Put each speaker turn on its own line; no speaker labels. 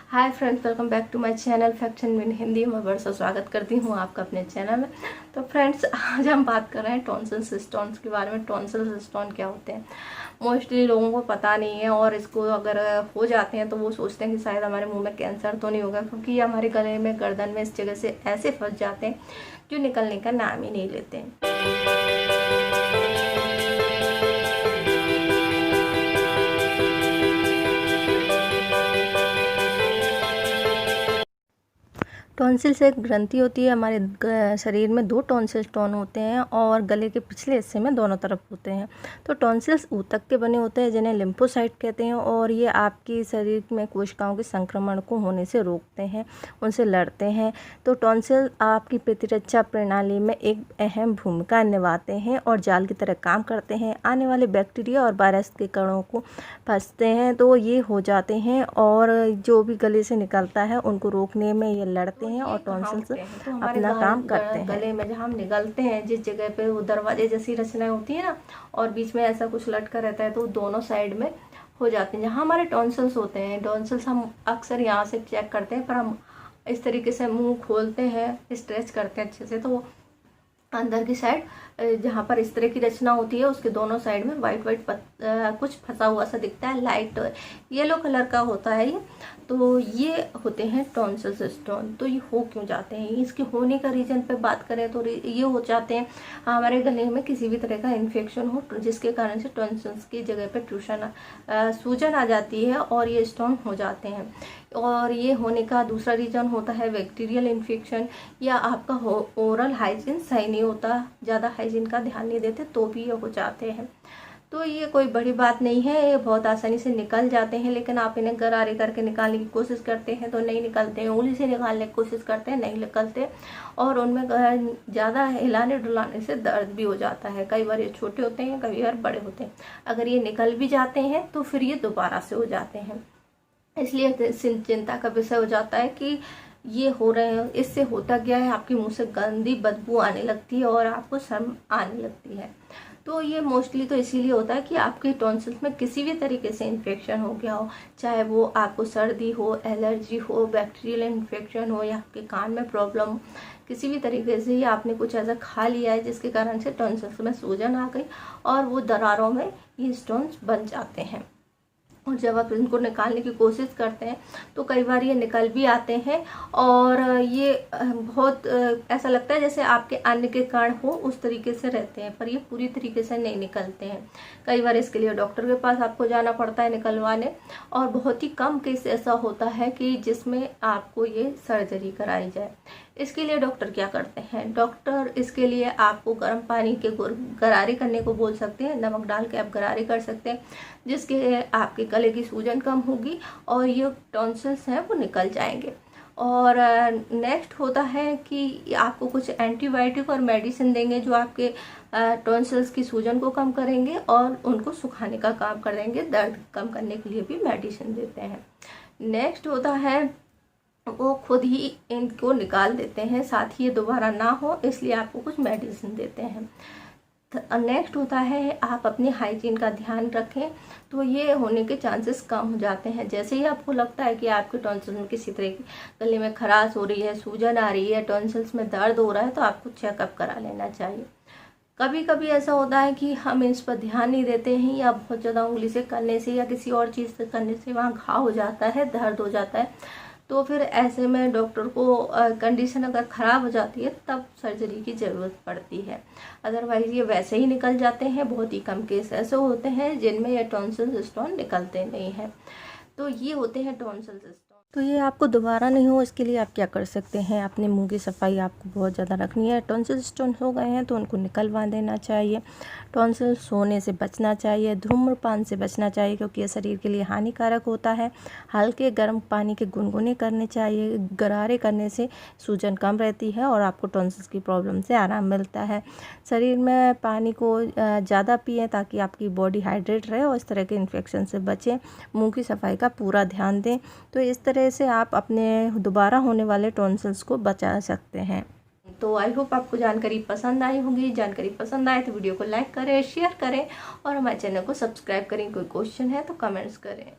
Hi friends, welcome back to my channel facts in Hindi. मैं वर्षा स्वागत करती हूँ आपका अपने चैनल में। तो फ्रेंड्स, आज हम बात कर रहे हैं टॉन्सिल्स स्टोन्स के बारे में। टॉन्सिल्स स्टोन क्या होते हैं, मोस्टली लोगों को पता नहीं है, और इसको अगर हो जाते हैं तो वो सोचते हैं कि शायद हमारे मुंह में कैंसर तो नहीं होगा, क्योंकि ये हमारे गले में, गर्दन में, इस जगह से ऐसे फंस जाते हैं जो निकलने का नाम ही नहीं लेते हैं। टॉन्सिल्स एक ग्रंथि होती है। हमारे शरीर में 2 टॉन्सिल स्टोन होते हैं और गले के पिछले हिस्से में दोनों तरफ होते हैं। तो टॉन्सिल्स ऊतक के बने होते हैं जिन्हें लिम्फोसाइट कहते हैं, और ये आपकी शरीर में कोशिकाओं के संक्रमण को होने से रोकते हैं, उनसे लड़ते हैं। तो टॉन्सिल आपकी प्रतिरक्षा प्रणाली में एक अहम भूमिका निभाते हैं और जाल की तरह काम करते हैं। आने वाले बैक्टीरिया और वायरस के कणों को फंसते हैं तो ये हो जाते हैं, और जो भी गले से निकलता है उनको रोकने में ये लड़ते हैं और टॉन्सिल्स अपना काम करते हैं। गले में जहाँ हम निगलते हैं, जिस जगह पे वो दरवाजे जैसी रचनाएं होती है ना, और बीच में ऐसा कुछ लटका रहता है, तो दोनों साइड में हो जाते हैं। जहाँ हमारे टॉन्सिल्स होते हैं, टॉन्सिल्स हम अक्सर यहाँ से चेक करते हैं, पर हम इस तरीके से मुंह खोलते हैं, स्ट्रेच करते हैं अच्छे से, तो वो अंदर की साइड जहाँ पर इस तरह की रचना होती है उसके दोनों साइड में वाइट कुछ फंसा हुआ सा दिखता है, लाइट येलो कलर का होता है ये। तो ये होते हैं टॉन्सिल्स स्टोन। तो ये हो क्यों जाते हैं, इसके होने का रीजन पे बात करें तो ये हो जाते हैं हमारे गले में किसी भी तरह का इन्फेक्शन हो, जिसके कारण से टॉन्सिल्स की जगह पे सूजन आ जाती है और ये स्टोन हो जाते हैं। और ये होने का दूसरा रीजन होता है बैक्टीरियल इन्फेक्शन, या आपका ओरल हाइजीन सही नहीं होता, ज़्यादा हाइजीन का ध्यान नहीं देते तो भी ये हो जाते हैं। तो ये कोई बड़ी बात नहीं है, ये बहुत आसानी से निकल जाते हैं, लेकिन आप इन्हें गरारे करके निकालने की कोशिश करते हैं तो नहीं निकलते हैं, उंगली से निकालने की कोशिश करते हैं नहीं निकलते, और उनमें ज़्यादा हिलाने डुलाने से दर्द भी हो जाता है। कई बार ये छोटे होते हैं, कई बार बड़े होते हैं। अगर ये निकल भी जाते हैं तो फिर ये दोबारा से हो जाते हैं, इसलिए चिंता का विषय हो जाता है कि ये हो रहे हैं। इससे होता क्या है, आपके मुंह से गंदी बदबू आने लगती है और आपको शर्म आने लगती है। तो ये मोस्टली तो इसीलिए होता है कि आपके टॉन्सिल्स में किसी भी तरीके से इन्फेक्शन हो गया हो, चाहे वो आपको सर्दी हो, एलर्जी हो, बैक्टीरियल इन्फेक्शन हो, या आपके कान में प्रॉब्लम हो, किसी भी तरीके से ही आपने कुछ ऐसा खा लिया है जिसके कारण से टॉन्सिल्स में सूजन आ गई और वो दरारों में ये स्टोन्स बन जाते हैं। और जब आप इनको निकालने की कोशिश करते हैं तो कई बार ये निकल भी आते हैं, और ये बहुत ऐसा लगता है जैसे आपके अन्न के कण हो उस तरीके से रहते हैं, पर ये पूरी तरीके से नहीं निकलते हैं। कई बार इसके लिए डॉक्टर के पास आपको जाना पड़ता है निकलवाने, और बहुत ही कम केस ऐसा होता है कि जिसमें आपको ये सर्जरी कराई जाए। इसके लिए डॉक्टर क्या करते हैं, डॉक्टर इसके लिए आपको गर्म पानी के गरारे करने को बोल सकते हैं, नमक डाल के आप गरारे कर सकते हैं, जिसके आपके गले की सूजन कम होगी और ये टॉन्सिल्स हैं वो निकल जाएंगे। और नेक्स्ट होता है कि आपको कुछ एंटीबायोटिक और मेडिसिन देंगे जो आपके टॉन्सिल्स की सूजन को कम करेंगे और उनको सुखाने का काम कर देंगे। दर्द कम करने के लिए भी मेडिसिन देते हैं। नेक्स्ट होता है वो खुद ही इनको निकाल देते हैं, साथ ही ये दोबारा ना हो इसलिए आपको कुछ मेडिसिन देते हैं। नेक्स्ट होता है आप अपनी हाइजीन का ध्यान रखें तो ये होने के चांसेस कम हो जाते हैं। जैसे ही आपको लगता है कि आपके टॉन्सिल में किसी तरह की गले में खराश हो रही है, सूजन आ रही है, टॉन्सिल्स में दर्द हो रहा है, तो आपको चेकअप करा लेना चाहिए। कभी कभी ऐसा होता है कि हम इस पर ध्यान नहीं देते हैं, या बहुत ज़्यादा उंगली से करने से या किसी और चीज़ से करने से वहाँ घाव हो जाता है, दर्द हो जाता है। तो फिर ऐसे में डॉक्टर को कंडीशन अगर ख़राब हो जाती है तब सर्जरी की ज़रूरत पड़ती है। अदरवाइज़ ये वैसे ही निकल जाते हैं। बहुत ही कम केस ऐसे होते हैं जिनमें ये टॉन्सिल्स स्टोन निकलते नहीं हैं। तो ये होते हैं टॉन्सिल्स स्टोन। तो ये आपको दोबारा नहीं हो इसके लिए आप क्या कर सकते हैं, अपने मुंह की सफाई आपको बहुत ज़्यादा रखनी है। टॉन्सिल्स स्टोन हो गए हैं तो उनको निकलवा देना चाहिए। टॉन्सिल्स होने से बचना चाहिए, धूम्रपान से बचना चाहिए क्योंकि ये शरीर के लिए हानिकारक होता है। हल्के गर्म पानी के गुनगुने करने चाहिए, गरारे करने से सूजन कम रहती है और आपको टॉन्सिल्स की प्रॉब्लम से आराम मिलता है। शरीर में पानी को ज़्यादा पिएं ताकि आपकी बॉडी हाइड्रेट रहे और इस तरह के इन्फेक्शन से बचें। मुँह की सफाई का पूरा ध्यान दें, तो इस तरह से आप अपने दोबारा होने वाले टॉन्सिल्स को बचा सकते हैं। तो आई होप आपको जानकारी पसंद आई होगी। जानकारी पसंद आए तो वीडियो को लाइक करें, शेयर करें और हमारे चैनल को सब्सक्राइब करें। कोई क्वेश्चन है तो कमेंट्स करें।